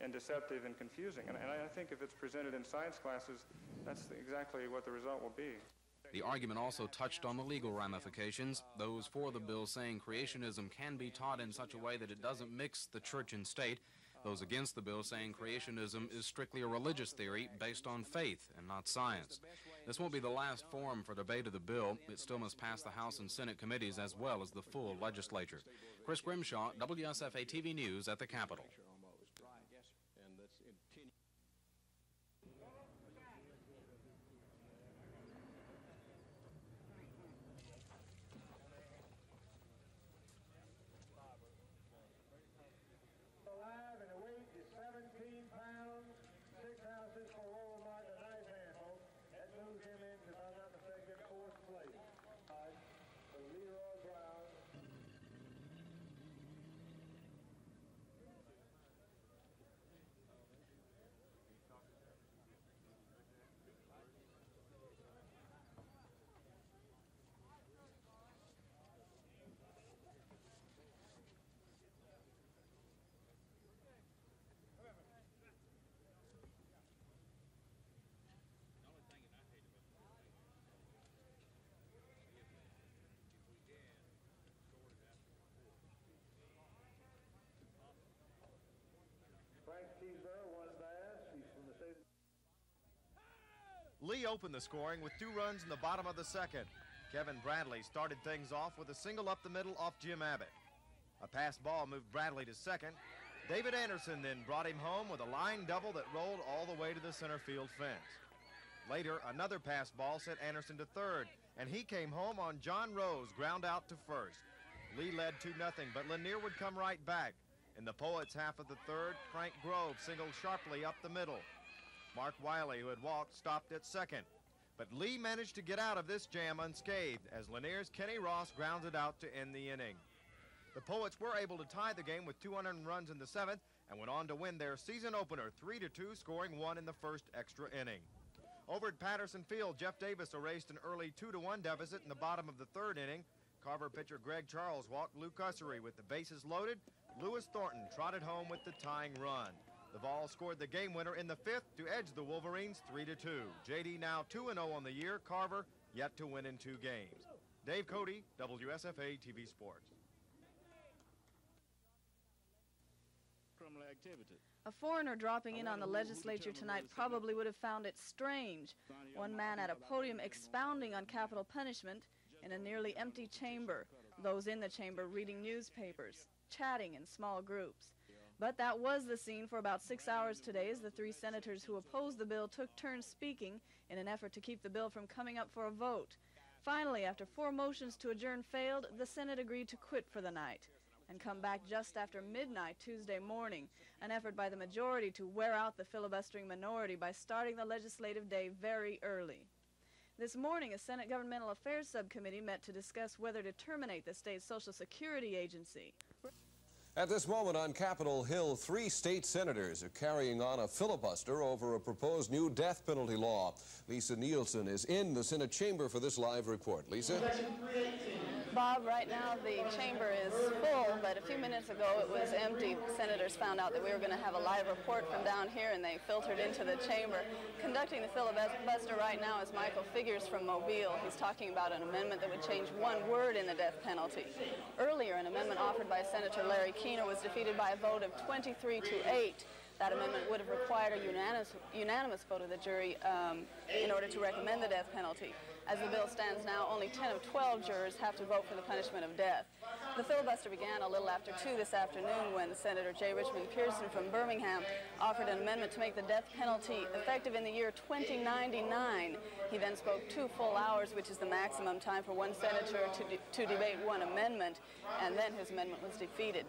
and deceptive and confusing. And I think if it's presented in science classes, that's exactly what the result will be. The argument also touched on the legal ramifications, those for the bill saying creationism can be taught in such a way that it doesn't mix the church and state, those against the bill saying creationism is strictly a religious theory based on faith and not science. This won't be the last forum for debate of the bill. It still must pass the House and Senate committees as well as the full legislature. Chris Grimshaw, WSFA TV News at the Capitol. pounds, 6 ounces for Walmart, a nice handful. That moves him into the Lee opened the scoring with 2 runs in the bottom of the second. Kevin Bradley started things off with a single up the middle off Jim Abbott. A pass ball moved Bradley to second. David Anderson then brought him home with a line double that rolled all the way to the center field fence. Later, another pass ball sent Anderson to third, and he came home on John Rose ground out to first. Lee led 2-0, but Lanier would come right back. In the Poets' half of the third, Frank Grove singled sharply up the middle. Mark Wiley, who had walked, stopped at second. But Lee managed to get out of this jam unscathed as Lanier's Kenny Ross grounded out to end the inning. The Poets were able to tie the game with 200 runs in the 7th and went on to win their season opener 3-2, scoring 1 in the first extra inning. Over at Patterson Field, Jeff Davis erased an early 2-1 deficit in the bottom of the 3rd inning. Carver pitcher Greg Charles walked Lou Cussery. With the bases loaded, Lewis Thornton trotted home with the tying run. The Vols scored the game winner in the 5th to edge the Wolverines 3-2. JD now 2-0 on the year. Carver yet to win in 2 games. Dave Cody, WSFA TV Sports. Criminal activity. A foreigner dropping in on the legislature tonight probably would have found it strange. One man at a podium expounding on capital punishment in a nearly empty chamber, those in the chamber reading newspapers, chatting in small groups. But that was the scene for about 6 hours today as the 3 senators who opposed the bill took turns speaking in an effort to keep the bill from coming up for a vote. Finally, after 4 motions to adjourn failed, the Senate agreed to quit for the night and come back just after midnight Tuesday morning, an effort by the majority to wear out the filibustering minority by starting the legislative day very early. This morning, a Senate Governmental Affairs Subcommittee met to discuss whether to terminate the state's Social Security agency. At this moment on Capitol Hill, 3 state senators are carrying on a filibuster over a proposed new death penalty law. Lisa Nielsen is in the Senate chamber for this live report. Lisa? Bob, right now the chamber is full, but a few minutes ago it was empty. Senators found out that we were going to have a live report from down here, and they filtered into the chamber. Conducting the filibuster right now is Michael Figures from Mobile. He's talking about an amendment that would change 1 word in the death penalty. Earlier, an amendment offered by Senator Larry Keener was defeated by a vote of 23-8. That amendment would have required a unanimous vote of the jury in order to recommend the death penalty. As the bill stands now, only 10 of 12 jurors have to vote for the punishment of death. The filibuster began a little after 2 this afternoon when Senator J. Richmond Pearson from Birmingham offered an amendment to make the death penalty effective in the year 2099. He then spoke 2 full hours, which is the maximum time for one senator to debate one amendment, and then his amendment was defeated.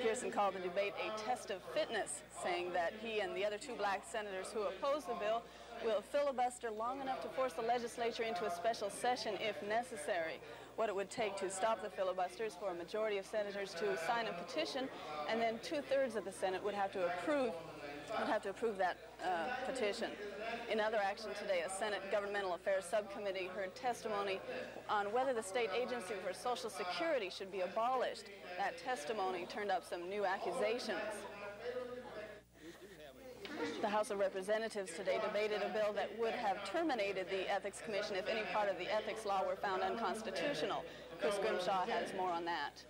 Pearson called the debate a test of fitness, saying that he and the other 2 black senators who oppose the bill will filibuster long enough to force the legislature into a special session if necessary. What it would take to stop the filibuster is for a majority of senators to sign a petition, and then 2/3 of the Senate would have to approve that petition. In other action today, a Senate Governmental Affairs Subcommittee heard testimony on whether the state agency for Social Security should be abolished. That testimony turned up some new accusations. The House of Representatives today debated a bill that would have terminated the Ethics Commission if any part of the ethics law were found unconstitutional. Chris Grimshaw has more on that.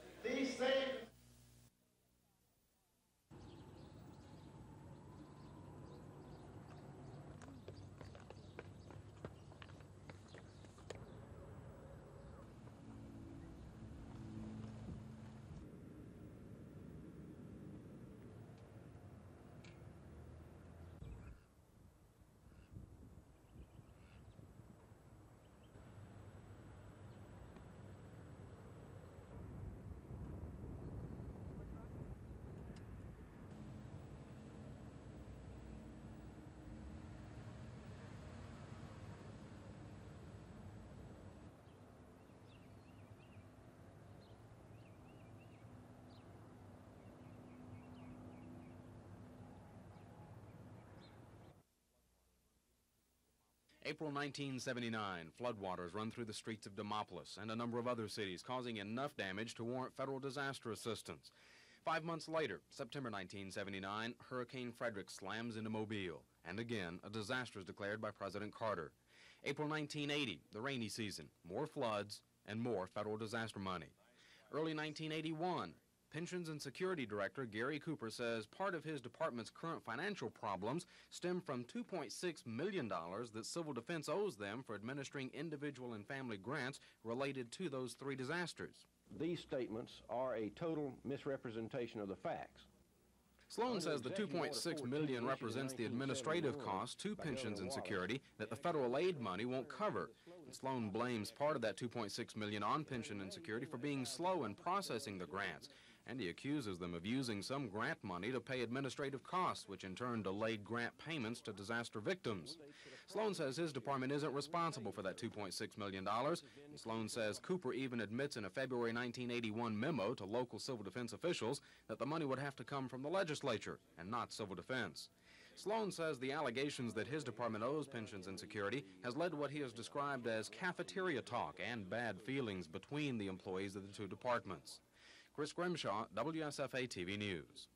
April 1979, floodwaters run through the streets of Demopolis and a number of other cities, causing enough damage to warrant federal disaster assistance. 5 months later, September 1979, Hurricane Frederick slams into Mobile, and again, a disaster is declared by President Carter. April 1980, the rainy season, more floods and more federal disaster money. Early 1981, Pensions and Security Director Gary Cooper says part of his department's current financial problems stem from $2.6 million that Civil Defense owes them for administering individual and family grants related to those three disasters. These statements are a total misrepresentation of the facts. Sloan says the $2.6 million represents the administrative costs to Pensions and Security that the federal aid money won't cover. And Sloan blames part of that $2.6 million on Pension and Security for being slow in processing the grants. And he accuses them of using some grant money to pay administrative costs, which in turn delayed grant payments to disaster victims. Sloan says his department isn't responsible for that $2.6 million. And Sloan says Cooper even admits in a February 1981 memo to local civil defense officials that the money would have to come from the legislature and not civil defense. Sloan says the allegations that his department owes Pensions and Security has led to what he has described as cafeteria talk and bad feelings between the employees of the two departments. Chris Grimshaw, WSFA TV News.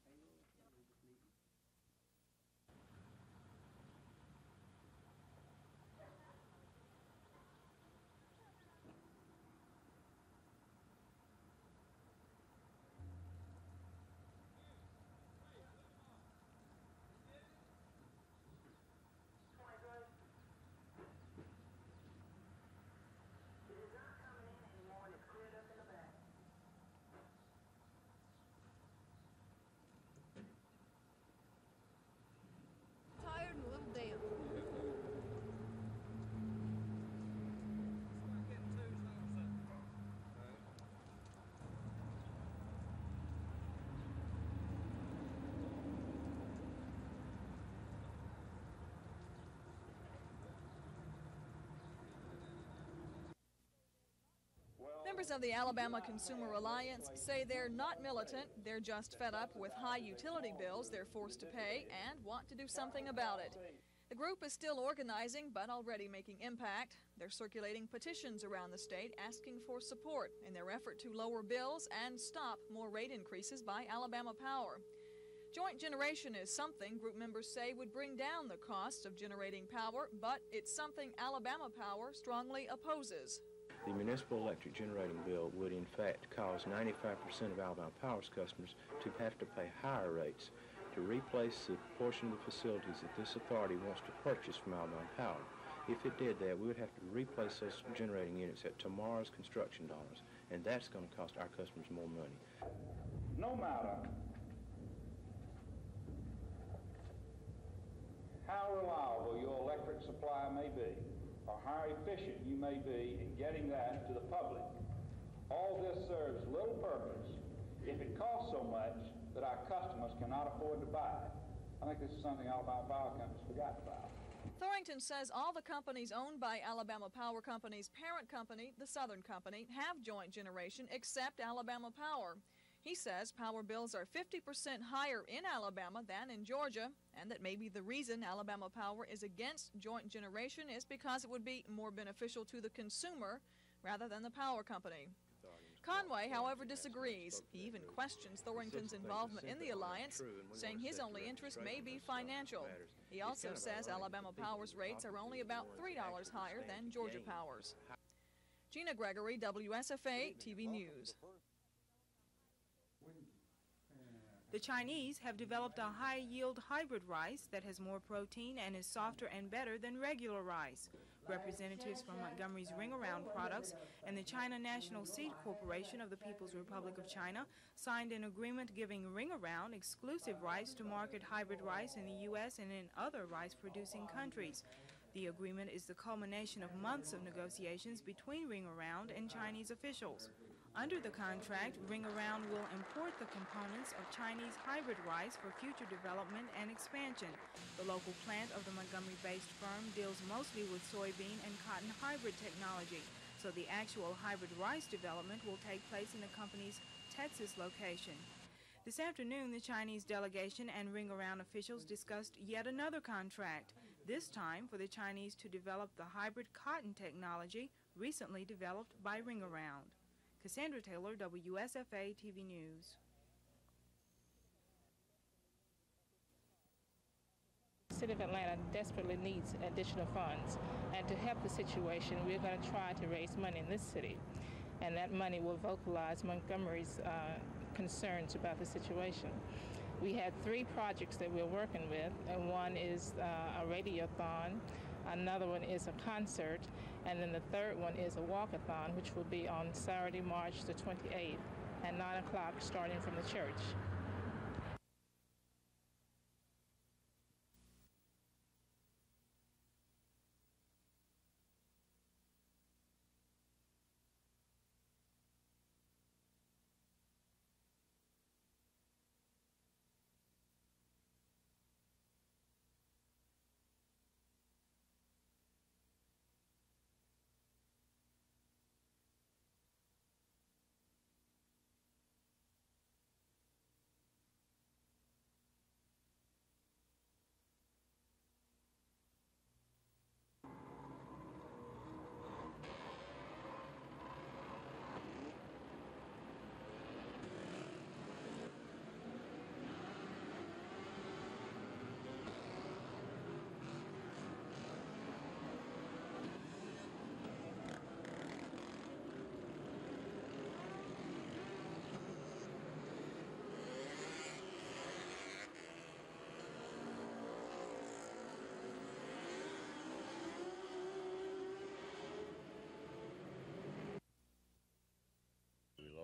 Members of the Alabama Consumer Alliance say they're not militant, they're just fed up with high utility bills they're forced to pay and want to do something about it. The group is still organizing but already making impact. They're circulating petitions around the state asking for support in their effort to lower bills and stop more rate increases by Alabama Power. Joint generation is something group members say would bring down the costs of generating power, but it's something Alabama Power strongly opposes. The municipal electric generating bill would in fact cause 95% of Alabama Power's customers to have to pay higher rates to replace the portion of the facilities that this authority wants to purchase from Alabama Power. If it did that, we would have to replace those generating units at tomorrow's construction dollars, and that's going to cost our customers more money. No matter how reliable your electric supply may be, or how efficient you may be in getting that to the public, all this serves little purpose if it costs so much that our customers cannot afford to buy it. I think this is something Alabama Power Company's forgotten about. Thorington says all the companies owned by Alabama Power Company's parent company, the Southern Company, have joint generation except Alabama Power. He says power bills are 50% higher in Alabama than in Georgia, and that maybe the reason Alabama Power is against joint generation is because it would be more beneficial to the consumer rather than the power company. Conway, however, disagrees. He even questions Thorington's involvement in the alliance, saying his only interest may be financial. He also says Alabama Power's rates are only about $3 higher than Georgia Power's. Gina Gregory, WSFA TV News. The Chinese have developed a high-yield hybrid rice that has more protein and is softer and better than regular rice. Representatives from Montgomery's Ring Around Products and the China National Seed Corporation of the People's Republic of China signed an agreement giving Ring Around exclusive rights to market hybrid rice in the U.S. and in other rice-producing countries. The agreement is the culmination of months of negotiations between Ring Around and Chinese officials. Under the contract, Ring Around will import the components of Chinese hybrid rice for future development and expansion. The local plant of the Montgomery-based firm deals mostly with soybean and cotton hybrid technology, so the actual hybrid rice development will take place in the company's Texas location. This afternoon, the Chinese delegation and Ring Around officials discussed yet another contract, this time for the Chinese to develop the hybrid cotton technology recently developed by Ring Around. Cassandra Taylor, WSFA TV News. The City of Atlanta desperately needs additional funds, and to help the situation, we're going to try to raise money in this city. and that money will vocalize Montgomery's concerns about the situation. We had 3 projects that we're working with, and one is a radiothon, another one is a concert, and then the third one is a walkathon, which will be on Saturday, March the 28th at 9 o'clock starting from the church.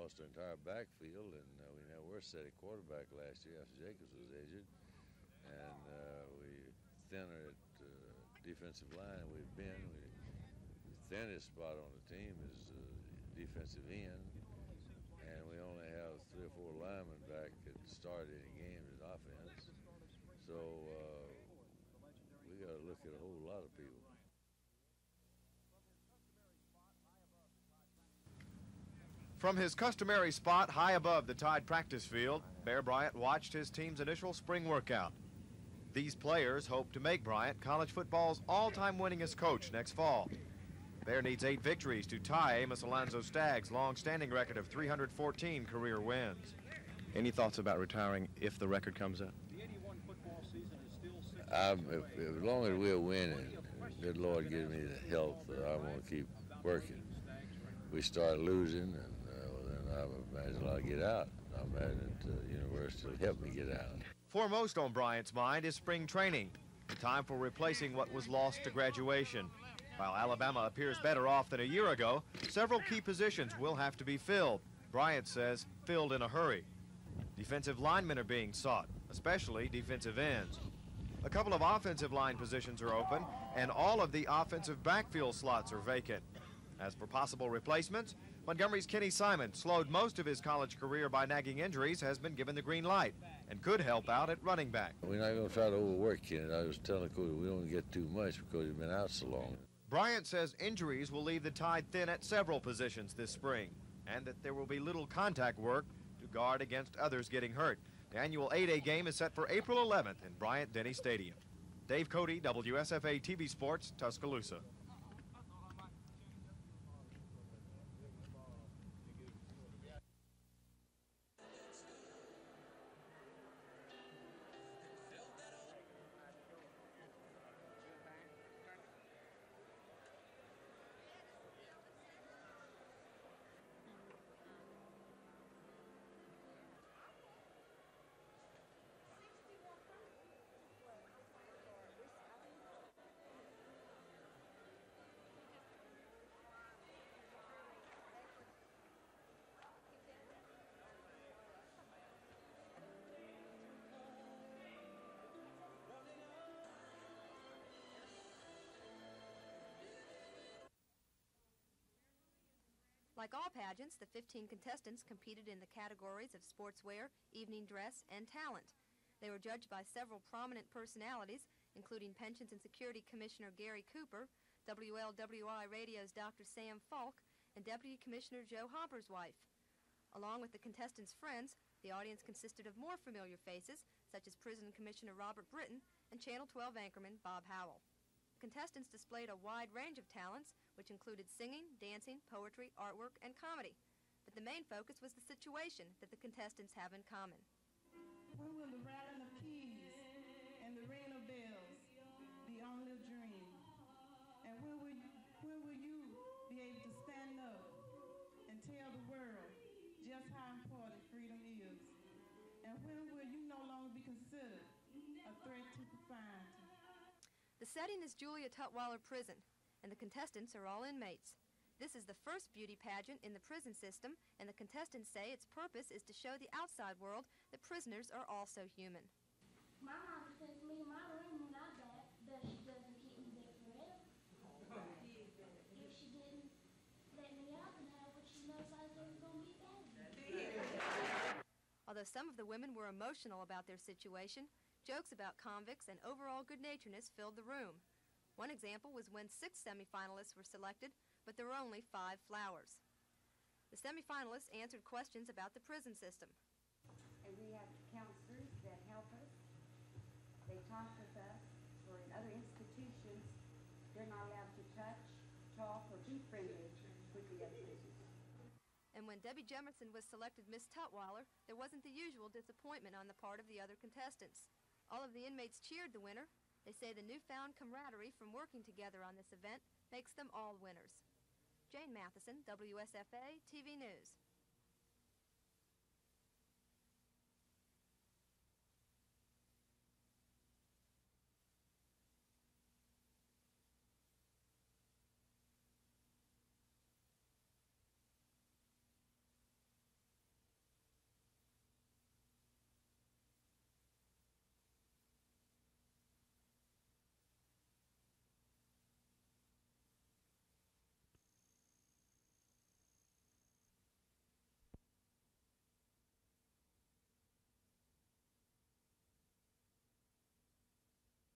Lost our entire backfield, and we had a worse set at quarterback last year after Jacobs was injured, and we thinner at defensive line. The thinnest spot on the team is defensive end, and we only have 3 or 4 linemen back at the start of any game as offense. So we got to look at a whole lot of people. From his customary spot high above the Tide practice field, Bear Bryant watched his team's initial spring workout. These players hope to make Bryant college football's all-time winningest coach next fall. Bear needs 8 victories to tie Amos Alonzo Stagg's long-standing record of 314 career wins. Any thoughts about retiring if the record comes up? As long as we're winning, good Lord give me the health that I want to keep working. We start losing, and then I imagine I'll get out. I imagine the university will help me get out. Foremost on Bryant's mind is spring training, the time for replacing what was lost to graduation. While Alabama appears better off than a year ago, several key positions will have to be filled. Bryant says filled in a hurry. Defensive linemen are being sought, especially defensive ends. A couple of offensive line positions are open, and all of the offensive backfield slots are vacant. As for possible replacements, Montgomery's Kenny Simon, slowed most of his college career by nagging injuries, has been given the green light and could help out at running back. We're not going to try to overwork Kenny. I was telling Cody we don't get too much because he's been out so long. Bryant says injuries will leave the Tide thin at several positions this spring, and that there will be little contact work to guard against others getting hurt. The annual 8A game is set for April 11th in Bryant-Denny Stadium. Dave Cody, WSFA TV Sports, Tuscaloosa. Like all pageants, the 15 contestants competed in the categories of sportswear, evening dress, and talent. They were judged by several prominent personalities, including Pensions and Security Commissioner Gary Cooper, WLWI Radio's Dr. Sam Falk, and Deputy Commissioner Joe Hopper's wife. Along with the contestants' friends, the audience consisted of more familiar faces, such as Prison Commissioner Robert Britton and Channel 12 anchorman Bob Howell. Contestants displayed a wide range of talents, which included singing, dancing, poetry, artwork, and comedy. But the main focus was the situation that the contestants have in common. When will the rattling of keys and the ringing of bells be only a dream? And when will you be able to stand up and tell the world just how important freedom is. And when will you no longer be considered a threat to society? The setting is Julia Tutwiler Prison, and the contestants are all inmates. This is the first beauty pageant in the prison system, and the contestants say its purpose is to show the outside world that prisoners are also human. My mom sends me to my room when I'm back, but she doesn't keep me there forever. If she didn't let me out now, but she knows I was never going to be back. Although some of the women were emotional about their situation, jokes about convicts and overall good-naturedness filled the room. One example was when 6 semifinalists were selected, but there were only 5 flowers. The semifinalists answered questions about the prison system. And we have counselors that help us. They talk with us, or in other institutions, they're not allowed to touch, talk, or be friendly with the other prisoners. And when Debbie Jemerson was selected Miss Tutwiler, there wasn't the usual disappointment on the part of the other contestants. All of the inmates cheered the winner. They say the newfound camaraderie from working together on this event makes them all winners. Jane Matheson, WSFA TV News.